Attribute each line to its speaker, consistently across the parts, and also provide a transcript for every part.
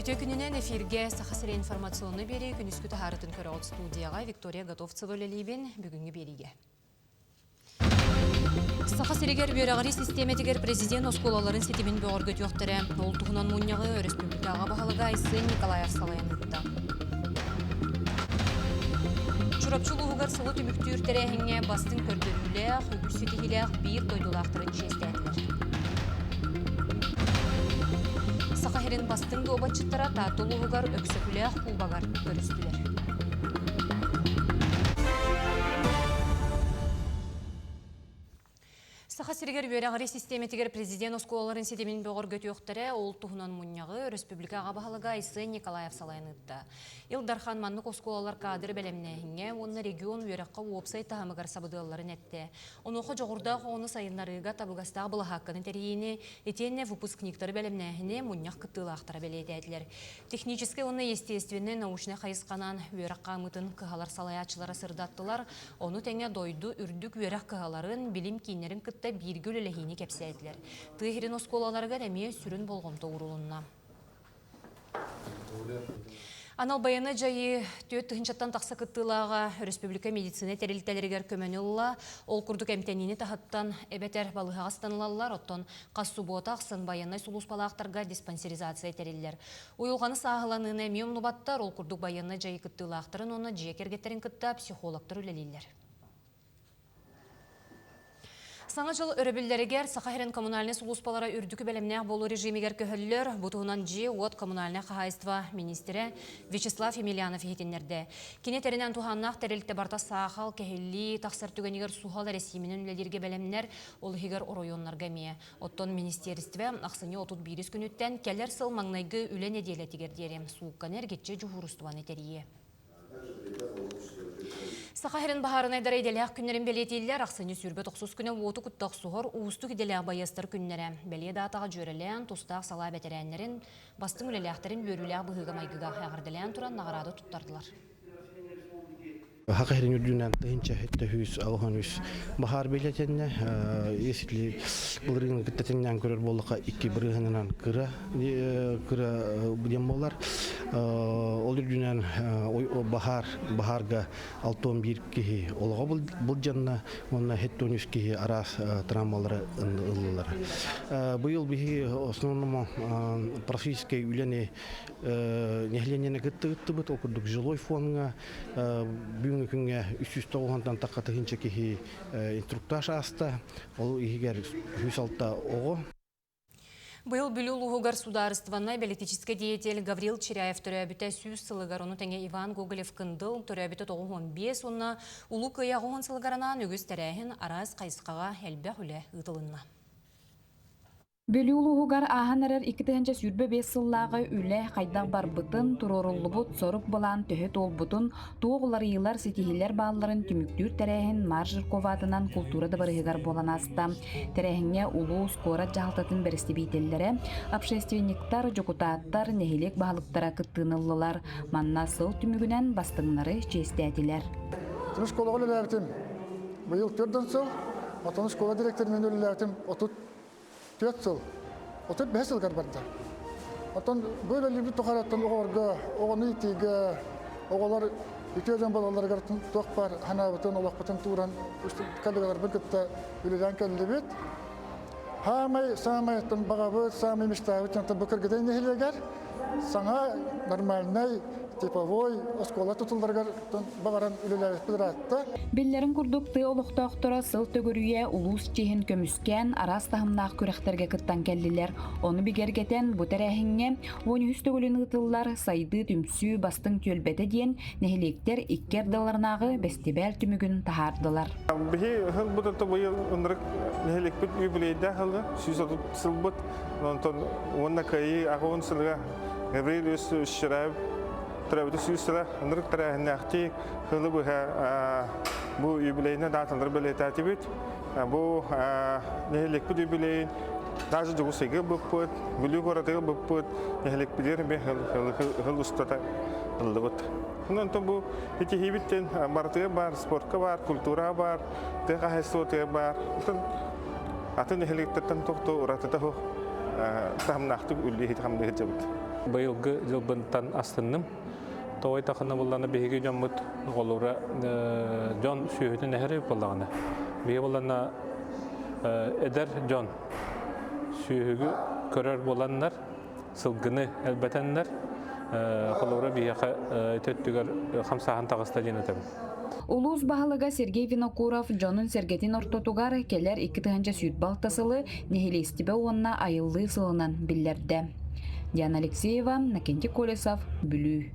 Speaker 1: Өте күнінен эфирге сақасыры информационны бері күніскі тахарытын көрі студияға Виктория Готовцева лелейбен бүгінгі беріге. Сақасырегер бөрағыры системетігер президент осколаларын сетімін бөғыргөт өқтірі. Ол тұғынан мұняғы республикаға бағалыға айсы Николаев салайынықты. Чурапчулы ұғығар сұлы түміктүр тәрәхіңе бастың көрдірілі, құйгүр сүтігілі бір дойдулақтырын честәділер. Сақахерін бастың добатчыттара татылы ұғығар өксөкілі құлбағар көрістілер. Сақасырегер бөрағыры системетігер президент осколаларын сетемін бөғір көті өқтірі ол тұғынан мұняғы республикаға бағалыға айсы Николаев салайынықты. Илдархан маннық осколалар кадыр бәлемнәхіңе, оны регион бөраққа уопсай тағымығар сабыдыларын әтті. Оны оғы жоғырда оны сайынларыға табылғастағы бұлы хаққының тәрейіне, етенне выпускниктары бәлемнәхіне мұняқ күттілі ақтара бәлейді әділер. Технически оны естественне научны қайысқанан бөраққа мұтын кығалар салаячылары сырдаттылар, оны тәңе дойду үрдік бөрақ кығаларын білім кейнерін күтті биргül элехини кепсәйділер. Тыгерин осколаларга дәме сүрін болғымты урулунна. Анал баяны жайы төт тұхынчаттан тақса кыттылаға республика медицина тәрелтелергер көмөнілла, ол күрдік әмтәнені тахаттан әбәтер балыға станылалар, оттон қассу бота ақсын баянай сулуспалақтарға диспансеризация тәрелілер. Уйылғаны сағыланына мемну баттар, ол күрдік баяны жайы кыттылақтарын оны жекергеттерін кытта психологтар үлелейлер. Саңа жыл өрөбілдерігер Сақахерін коммунальный сулуспалара үрдікі бәлемнәқ болу режимігер көхілілер бұтығынан от коммунальный қағайства министері Вячеслав Емельянов етенлерді. Кенетерінен туғаннақ тәрелікті барта сақал кәхілі тақсар түгенігер сухал әресімінің үлелерге бәлемнер ол егер оройонларға мие. Оттон министерстве ақсыне 31 күніттен кәлер сыл маңнайғы үлен еделетігердері суыққан әргетче жұғырыстуан етерие. Сақахерін бағарын айдары еделяқ күннерін бәлетейлер ақсыны сүрбе 90 күні оты күттақ сұғыр уыстық еделяқ байыстыр күннері. Бәле датаға жөрелен, тұстақ сала бәтерәнлерін, бастың үлеляқтарын бөріляқ бұғыға майгыға ағырдылән тұран нағырады тұттардылар.
Speaker 2: Хақахерин үрдүнен тыгынча хетте хүс алған үс бахар билетенне если булрын кеттеннән көрөр боллыка 2 бирыгынан кыра будем болар ол үрдүнен бахарга 61 ки олга бул жанна онна хеттон үс ки арас травмалары ыллар быйыл бихи основном практически үлене нехленене кеттебит окурдук жилой фонга күнгө 390-тан таққа тыгынча кихи инструктаж аста, ол игер 106-та ого.
Speaker 1: Был бүліл ұғығар сударыстыванна политический деятель Гаврил Черяев түрәбіті сүйіз сылығар, оны тәңе Иван Гоголев кындыл түрәбіті 95, онна ұлы күйяғуын сылығарынан өгіз тәрәхін араз қайысқаға әлбә хүлі ұтылынна.
Speaker 3: Бөлүлугар аханарар 2-нче сүрбе 5 сыллағы үле қайдақ бар бұтын, туроруллубут сорық болан төһет ол бұтын, тоғылар йылар сетихилер бағыларын түміктүр тәрәхін маржыр коватынан культурада барығығар болан аста. Тәрәхінге улу скора жағалтатын бәрісті бейтеллері, общественниктар, жокутаттар, нехелек бағылықтара күттінылылар, манна сыл түмігінен бастыңлары честі әтілер.
Speaker 4: Тыныш колығы өлеләртім, бұйыл 4 сыл, отыныш кола директорымен өлеләртім, 4 сыл, 5 сылғар барды. Оттан böyle либі тұқараттан оғырға, оғыны итігі, оғылар үтөзен балаларғар тоқ бар, ханабытын, олақпытын туыран, кәліғалар бір күтті үлелен кәлі бет. Хамай, самай, бағабы, самай мештабы, бүкіргедей нехелегер, саңа нормальный, типовой, оскола тұтылдарғар бағаран үлелер пидратты.
Speaker 3: Биллерин курдук олуқтақтыра сыл төгөрүе улус чехин көмүскен арас тахымнақ көрәхтерге кыттан келлилер. Оны бигергетен бу тәрәхинге 13 төгөлін ытыллар сайды түмсү бастың төлбеті дейін нехелектер иккер даларнағы бестебәл түмігін тахардылар.
Speaker 5: Бихи хыл бұтыты бұйыл ұндырық нехелекпіт юбилейді хылы, сүйсатып сылбыт, онна кайы ағуын сылға Гаврил өсі үшшірәбі Тұрабыты сүйістіра, ұндырық тәрәхінне әқті қылы бұл юбилейіне датындыр білет әті бүт. Бұл нехелекпіт юбилейін даже жүгісігі бұппыт, бүлі қоратығы бұппыт, нехелекпідер мен қыл ұстата ұлды бұт. Бұнын бұл етехебіттен бартығы бар, спортқа бар, культура бар, тұға әсотығы бар. Атын нехелектеттен тоқты ұратыда тахамнахтык үлле хитхамды хитжабыт.
Speaker 6: Быйылгы жылбынтан астынным. Тоой тахына булланы беги жоммут голура жон сүйөтүн эхери боллагына. Беги буллана эдер жон сүйөгү көрөр боланнар, сылгыны элбетеннер, голура бияка төттүгөр хамсахан тагыста женетем.
Speaker 3: Улус баһалыга Сергей Винокуров Джонун сергетин ортотугар келер 2 сүйт балтасылы нехилистибе онна айыллы сылынан биллерде. Диана Алексеева, Накенти Колесов, Бүлүү.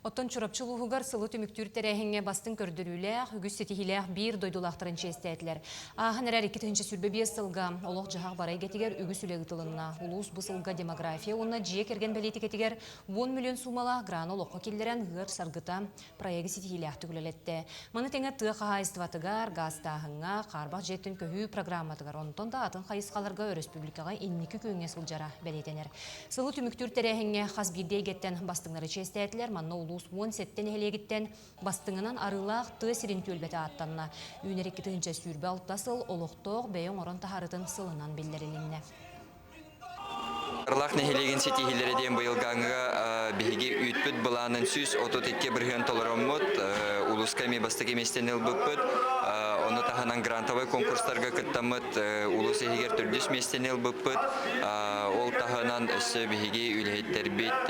Speaker 1: Оттон чурапчылуугар сылы түмүктүр терехиңе бастын көрдүрүлэх, үгүс сетихилэх бир дойдулахтарын честетилер. Ахын эрер 2 сүрбе 5 сылга олох жахак барай кетигер үгүс үлегитылынна. Улус бу сылга демография онна жие керген белети кетигер 10 миллион сумала гран олохко келдерен гыр саргыта проекти сетихилэх түгүлелетте. Маны теңе тыа кахайстыватыгар, газтахыңа, карбак жеттин көһүү программатыгар. Онтон да атын хайыскаларга республикага инники күйүңе сылжара белетенер. Сылы түмүктүр терехиңе хас бирдей геттен бастыңнары честетилер. Манна улус 17 элегиттен бастыңынан арылах тыа сирин төлбете аттанна. Үйнер 2 сүрбе алтасыл олуқтоқ бейон орон тахарытын сылынан билдерилинне.
Speaker 7: Арылах нехилеген сетихилерден быйылгаңга биги үтпүт буланын сүз 32 бирген толороммут улусками бастык эместен ылбыппыт. Оны таханан грантовый конкурстарга кыттамыт улус эгер түрдүс местен ылбыппыт. Ол таханан өссө биги үлһеттербит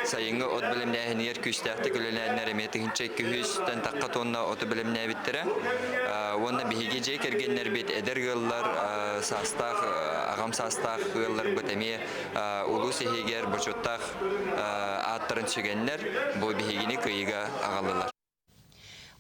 Speaker 7: сайынгы от билимнәһинер күстәхте көлеләннәр эметинче күстән такка тонна от билимнәбиттере. Онна биги же кергеннер бит эдергыллар састах агам састах гыллар битеме улус эгер бочоттах аттырын чегеннер бу бигини кыйга агаллар.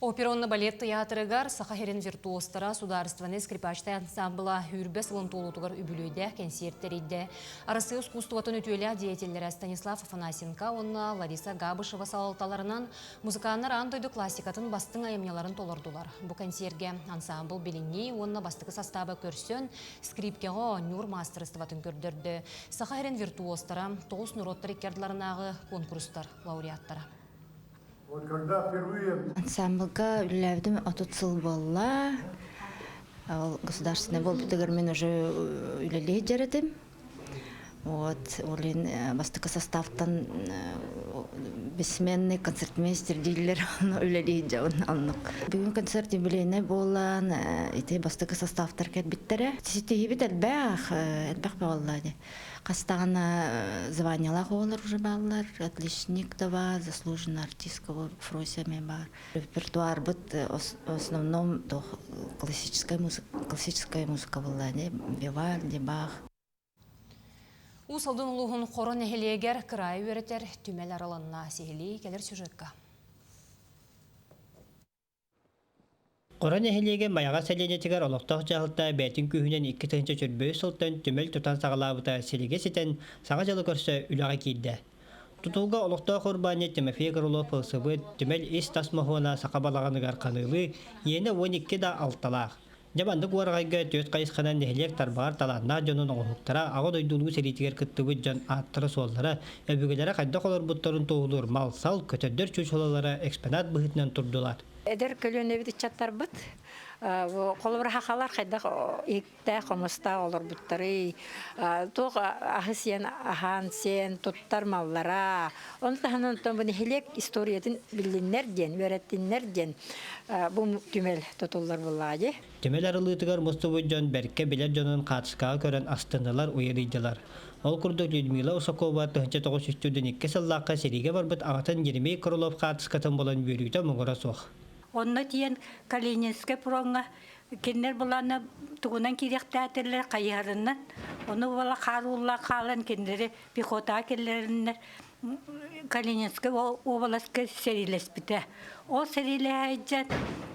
Speaker 1: Оперонно-балет театрыгар Сахахерин виртуостара сударственный скрипачтай ансамбла хүрбе сылын толутугар үбүлүйде концерттериде. Арасы искусствотын өтүелі деятелері Станислав Афанасенко, онна Лариса Габышева салалталарынан музыканнар андойды классикатын бастың айымняларын толордулар. Бу концертге ансамбл билинней, онна бастығы состава көрсөн скрипкеға нюр мастерстватын көрдірді. Сахахерин виртуостара тоғыз нуроттар иккердларынағы конкурстар лауреаттара.
Speaker 8: Ансамбльга үлләвдем отутсыл болла. Государственный болбытыгар мен уже үлелей жарадым. Вот, олин бастыка составтан бессменный концертмейстер дилер үлелей жауын алнық. Бүгін концерт юбилейне болан, ите бастыка составтар кет биттере. Сетеги бит әлбәқ боллады. Кастағана званиялақ олар уже баллар, отличник да бар, заслуженный артистка фросями бар. Репертуар быт в основном классическая музыка была, Вивальди, Бах.
Speaker 1: Усалдын улуғын қорон әхелегер край өретер түмел араланна сехили келер сюжетка.
Speaker 9: Қорон әхелеге маяға сәленетігер олықтақ жағылта бәтін күйінен 2 чөрбөй сылтын түмел тұтан сағалабыта селеге сетен саға жылы көрсі үліға кейді. Тұтылға олықтақ құрбаны Тимофей Крылов пылсыбы түмел ес тасмағуына сақабалағанығар қанылы ені 12 да алталақ. Жабандық уарғайға төт қайысқанан нәхелек тарбағар таланна жонын оғылықтара ағын ойдулғы сәритігер күттігі жон аттыры соллара өбігілері қайда қолар бұттарын тоғылыр мал сал көтөддер чөшолалары экспонат бұғытынан тұрдылар.
Speaker 10: Эдер көлөне бит чаттар бит. Колбар хакалар кайда икте комуста олор буттары. Тог ахсен ахан сен туттар маллара. Онтаһанан томбын хелек историятын билиннерден, вереттиннерден бу түмел тотуллар буллады.
Speaker 9: Түмел арылытыгар мустубу жон берке билер жонун катыскага көрөн астынылар уйрыйдылар. Ол курдук Людмила Усакова 1992 сыллакка сериге барбыт агатын Еремей Крылов катыскатын болан бүйрүйтө муңура сух.
Speaker 10: Онна тиен Калининске пуронга кинер буланы тугунан киректәтерлер кайярыннан. Оны бала карулла калан киндери пехота келлериннер Калининске областка серилеспите. О сериле айжан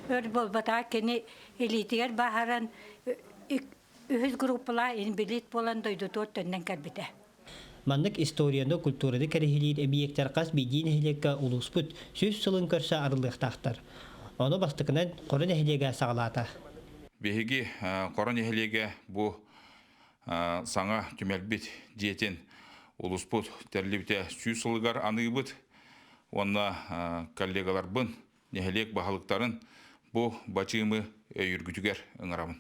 Speaker 10: өр болбата кени элитигер бахаран үһүз группалар инбилит болан дойду төннен кәрбите.
Speaker 9: Маннык историяны культурады кәрехилер объекттер қас бейдейін әхілекке улуспыт сөз сылын көрсі арылықтақтар. Оны бастықынан қорын әхілеге сағалата.
Speaker 11: Беги қорын әхілеге бұ саңа түмелбет диетен улуспыт тәрлебіте сөз сылығар анығыбыт. Онна коллегалар бұн әхілек бағалықтарын бұ бачымы үйіргітігер ұңырамын.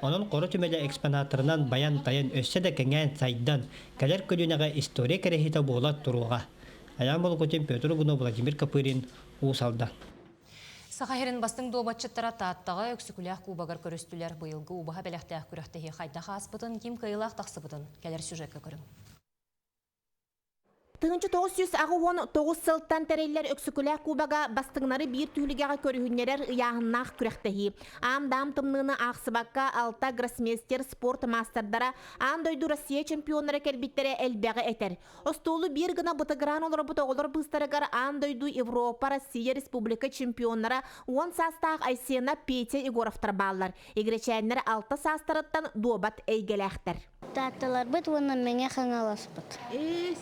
Speaker 9: Onun qoru tümele eksponatorынан баян тайын өссө да кеңен сайдан калер көлүнага история керехита болат туруга. Аян болготен Петр Гуно Владимир Капырин усалда.
Speaker 1: Сахарин бастың добатчыттара тааттаға өксікулях кубагар көрістілер бұйылғы убаға бәліқтәқ күріқтігі қайдаға аспытын, кем қайылақ тақсыбытын. Кәлер сюжетке көрім.
Speaker 12: Тыңчы 909 сылттан тәрелер өксікілі кубаға бастыңнары бір түйлігеға көрігінерер ұяғыннақ күректігі. Ам-дам тымнығыны ақсыбаққа алта гроссмейстер спорт мастардара андойду Россия чемпионлары кәлбеттері әлбәғі әтер. Остолу бір ғына бұтығыран олар бұтығылар бұстарығар андойду Европа, Россия Республика чемпионлары 10 састақ айсена Петя Егоровтар баллар. Егречәнлер 6 састарыттан добат әйгеләқтір.
Speaker 13: Татталар бит, оны мене қаңалас бит.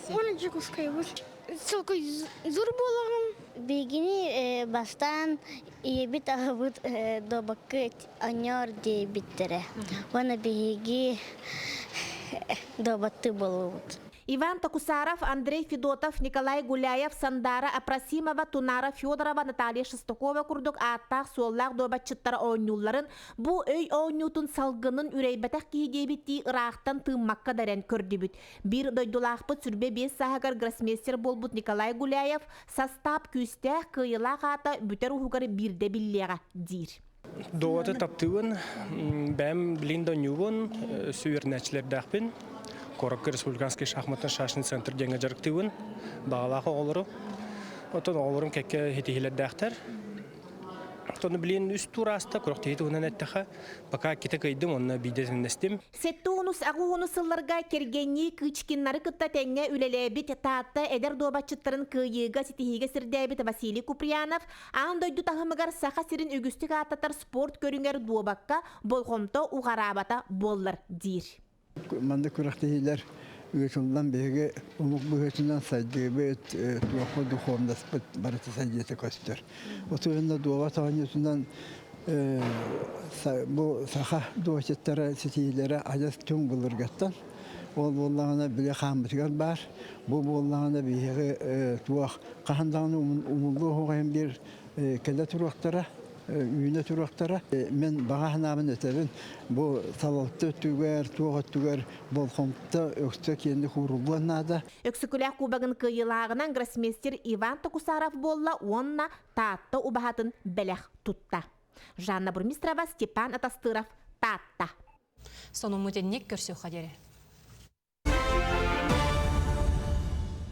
Speaker 13: Оны жекускай бит. Сылқы зұр болағым. Бегіні бастан ебіт ағы бит добақы аньор дей биттері. Оны беги добатты болу бит.
Speaker 12: Иван Токусаров, Андрей Федотов, Николай Гуляев, Сандара Апрасимова, Тунара Федорова, Наталья Шестакова курдук аттақ соллақ добатчыттар ойнуларын бу өй ойнутун салгынын үрейбәтәк кейдебітті ырақтан тыммаққа дәрен көрдібіт. Bir дойдулақпыт сүрбе 5 сағығар гроссмейстер болбут Николай Гуляев састап күстәқ қиылақ ата бүтер ұғығары бірде биллеға дир.
Speaker 14: Doğada taptığın ben Blinda Newon süvernəçilərdəqbin. Korakka Respublikanski şahmatın şaşını sentr denge jarıktığın bağlağı oluru. Oton olurum kekke hetihilərdəqtər. Onu bilin üst turasta korokta heti unan etteha baka kita kaydım onunla bidesin nestim.
Speaker 12: Settuğunuz ağuğunusıllarga kergenyi kıçkinları kıtta tenge ülelebit taatta eder dobaçıtların kıyıga sitihiga sirdebit Vasili Kupriyanov andoydu tahımıgar sağa sirin ügüstük atatar sport görünger dobakka bolğomta uğarabata bollar dir.
Speaker 15: Manda kuraktihiler Üyetinden beri umuk büyütünden saydığı bir tuğaklı duhumda barıtı sayıcısı göster. O türünde dua tanıyorsundan bu saha duaçetlere, sitihilere acas tüm bulur gattan. O bollağına bile kambıtıgar var. Bu bollağına bir tuğak kahandağını umullu olan bir kelle tuğaklara üyüne tuğaklara men bağıhnamın öterin bu salattı tüger, tuğat tüger bolkomta ökste kendi kurulduğunda.
Speaker 12: Öksükülək kubagın kıyılağından grossmeister Ivan Tokusarov bolla onna taatta ubahatın belək tutta. Жанна Бурмистрова, Степан Атастыров, Татта.
Speaker 1: Сонун мутенник көрсө хадери.